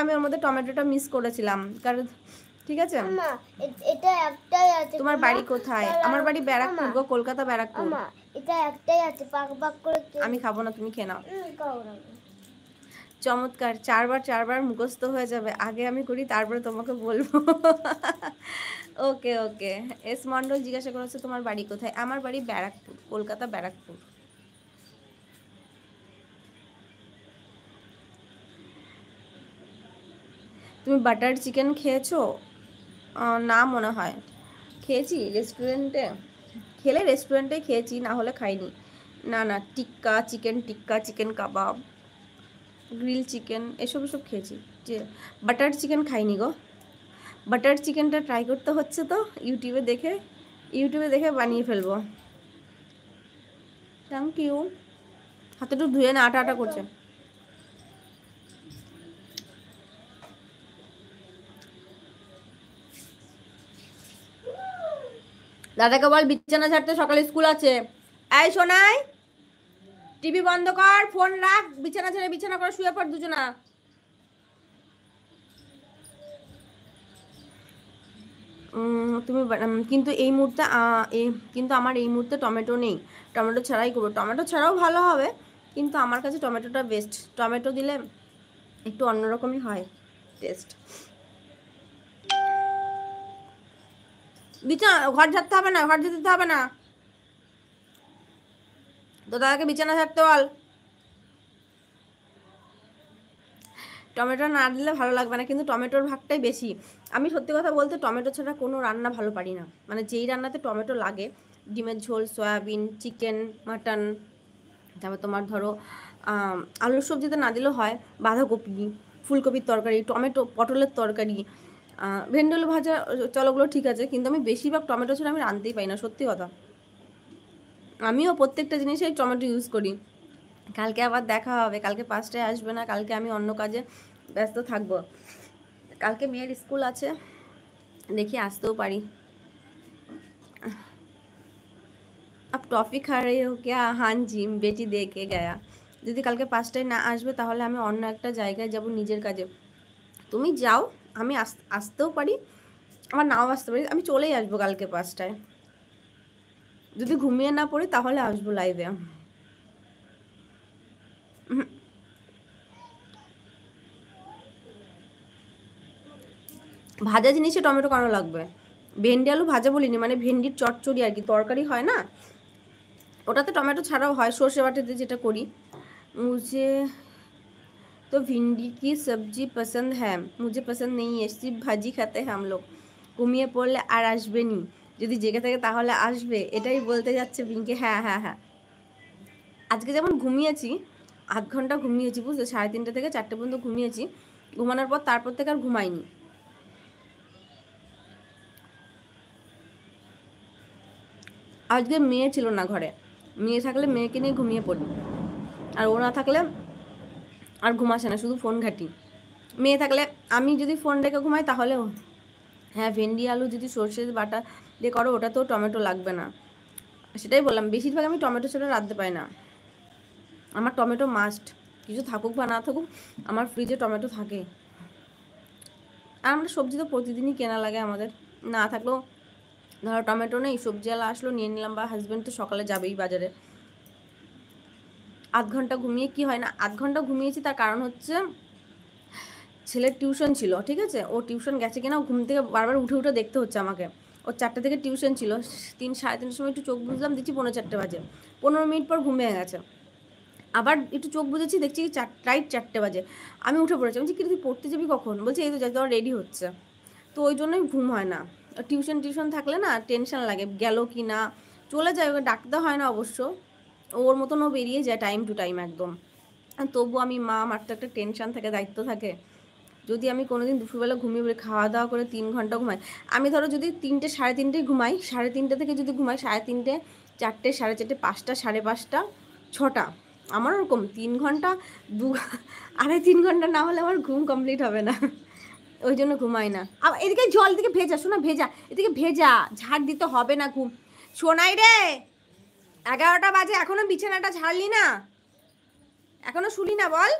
আমি ওর মধ্যে টমেটোটা মিস করেছিলাম, কারণ ঠিক আছে। এটা একটাই আছে। তোমার বাড়ি কোথায়? আমার বাড়ি ব্যারাকপুর গো, কলকাতা ব্যারাকপুর। এটা একটাই আছে, পাক পাক করে। আমি খাবো না, তুমি খেয়ে নাও। খাও না। চমৎকার, চারবার মুখস্থ হয়ে যাবে। আগে আমি করি, তারপরে তোমাকে বলবো। ওকে ওকে। এস মন্ডল জিজ্ঞাসা করেছে তোমার বাড়ি কোথায়? আমার বাড়ি ব্যারাকপুর, কলকাতা ব্যারাকপুর। তুমি বাটার চিকেন খেয়েছো? না মনে হয়। খেয়েছি রেস্টুরেন্টে, খেলে রেস্টুরেন্টে খেয়েছি, না হলে খাইনি। না না, টিক্কা চিকেন, টিক্কা চিকেন কাবাব, গ্রিল চিকেন, এসব খেয়েছি। যে বাটার চিকেন খাইনি গো। বাটার চিকেনটা ট্রাই করতে হচ্ছে, তো ইউটিউবে দেখে বানিয়ে ফেলবো। Thank you. হাতে একটু ধুয়ে না, আটা আটা করছে। দাদাকে বল বিছানা ছাড়তে, সকালে স্কুল আছে। এই শোনাই, টিভি বন্ধ কর, ফোন রাখ, বিছানা ছেড়ে বিছানা করে শুয়ে পড় দুজনা। তুমি কিন্তু এই মুহূর্তে কিন্তু আমার এই মুহূর্তে টমেটো নেই। টমেটো ছাড়াই করবো, টমেটো ছাড়াও ভালো হবে, কিন্তু আমার কাছে টমেটোটা বেস্ট। টমেটো দিলে একটু অন্যরকমই হয় টেস্ট। বিছানা ঘর ঝাড়তে হবে না, ঘর ঝাড়তে হবে না, তো দাদাকে বিছানা ছাড়তে বল। টমেটো না দিলে ভালো লাগবে না, কিন্তু টমেটোর ভাগটাই বেশি। আমি সত্যি কথা বলতে টমেটো ছাড়া কোনো রান্না ভালো পারি না, মানে যেই রান্নাতে টমেটো লাগে, ডিমের ঝোল, সয়াবিন, চিকেন, মাটন, তারপর তোমার ধরো আলুর সবজিতে না দিলেও হয়, বাঁধাকপি, ফুলকপির তরকারি, টমেটো পটলের তরকারি, ভেন্ডি আলু ভাজা, চলোগুলো ঠিক আছে, কিন্তু আমি বেশিরভাগ টমেটো ছাড়া আমি রাঁধতেই পাই না, সত্যি কথা। আমিও প্রত্যেকটা জিনিসেই টমেটো ইউজ করি। কালকে আবার দেখা হবে, কালকে 5টায় আসবে না, কালকে আমি অন্য কাজে ব্যস্ত থাকবো। কালকে মেয়ের স্কুল আছে, দেখি আসতেও পারি। আপ টফি খা রही हो क्या? हाँ जी, বেটি দেখে গয়া। যদি কালকে 5টায় না আসবে, তাহলে আমি অন্য একটা জায়গায় যাব নিজের কাজে। তুমি যাও, আমি আসতেও পারি, আমার নাও আসতে পারি, আমি চলেই আসবো কালকে 5টায়। যদি ঘুমিয়ে না পড়ি তাহলে আসবো লাইভে। ভাজা জিনিসে টমেটো কেন লাগবে? ভেন্ডি আলু ভাজা বলিনি, মানে ভেন্ডির চচ্চড়ি আর কি, তরকারি হয় না, ওটাতে টমেটো ছাড়াও হয়, সর্ষে বাটাতে যেটা করি। মুঝে তো भिंडी की सब्जी पसंद है, मुझे पसंद नहीं है, सिर्फ भाजी खाते हैं हम लोग। ঘুমিয়ে পড়লে আর আসবে নি, যদি জেগে থাকে তাহলে আসবে, এটাই বলতে যাচ্ছে পিঙ্কি। হ্যাঁ হ্যাঁ হ্যাঁ, আজকে যেমন ঘুমিয়েছি, 8 ঘন্টা ঘুমিয়েছি বুঝলে, 3:30 থেকে 4টে পর্যন্ত ঘুমিয়েছি। ঘুমানোর পর তারপর থেকে আর ঘুমাইনি। আজকে মেয়ে ছিল না ঘরে, মেয়ে থাকলে মেয়েকে নিয়ে ঘুমিয়ে পড়ি, আর ও না থাকলে আর ঘুমাসে না, শুধু ফোন ঘাটি। মেয়ে থাকলে আমি যদি ফোন রেখে ঘুমাই তাহলেও, হ্যাঁ ভেন্ডি আলু যদি সর্ষে বাটা দিয়ে করো, ওটাতেও টমেটো লাগবে না। সেটাই বললাম, বেশিরভাগ আমি টমেটো ছাড়া রাঁধতে পারি না। আমার টমেটো মাস্ট, কিছু থাকুক বা না থাকুক, আমার ফ্রিজে টমেটো থাকে। আর আমরা সবজি তো প্রতিদিনই কেনা লাগে আমাদের, না থাকলেও ধরো টমেটো নেই, সবজিওয়ালা আসলো নিয়ে নিলাম, বা হাজব্যান্ড তো সকালে যাবেই বাজারে। 8 ঘন্টা ঘুমিয়ে কি হয় না, 8 ঘন্টা ঘুমিয়েছি, তার কারণ হচ্ছে ছেলের টিউশন ছিল, ঠিক আছে, ও টিউশন গেছে কিনা, ঘুম থেকে বারবার উঠে উঠে দেখতে হচ্ছে আমাকে। ওর 4টে থেকে টিউশন ছিল, 3-3:30 সময় একটু চোখ বুঝলাম, দেখছি 4:45 বাজে, 15 মিনিট পর ঘুম ভেঙে গেছে। আবার একটু চোখ বুঝেছি, দেখছি রাইট 4টে বাজে। আমি উঠে পড়েছি, বলছি কি তুই পড়তে যাবি কখন? বলছে এই তো যাই, তোমার রেডি হচ্ছে। তো ওই জন্যই ঘুম হয় না। টিউশন থাকলে না টেনশন লাগে, গেল কি না, চলে যায়, ওকে ডাকতে হয় না অবশ্য, ওর মতন ও বেরিয়ে যায় টাইম টু টাইম একদম। তবু আমি মা, আমার তো একটা টেনশন থাকে, দায়িত্ব থাকে। যদি আমি কোনোদিন দুপুরবেলা ঘুমিয়ে পড়ে খাওয়া দাওয়া করে 3 ঘন্টা ঘুমাই, আমি ধরো যদি 3টে 3:30 ঘুমাই, 3:30 থেকে যদি ঘুমাই 3:30, 4টে, 4:30, 5টা, 5:30, 6টা, আমার ওরকম 3 ঘন্টা, 2-3.5 ঘন্টা না হলে আমার ঘুম কমপ্লিট হবে না, ওই জন্য ঘুমাই না। আবার এদিকে জল, এদিকে ভেজা, শোনা ভেজা, এদিকে ভেজা, ঝাড় দিতে হবে না ঘুম। শোনাই রে, 11টা বাজে, এখনো বিছানাটা ঝাড়লি না, এখনো শুলি না বল।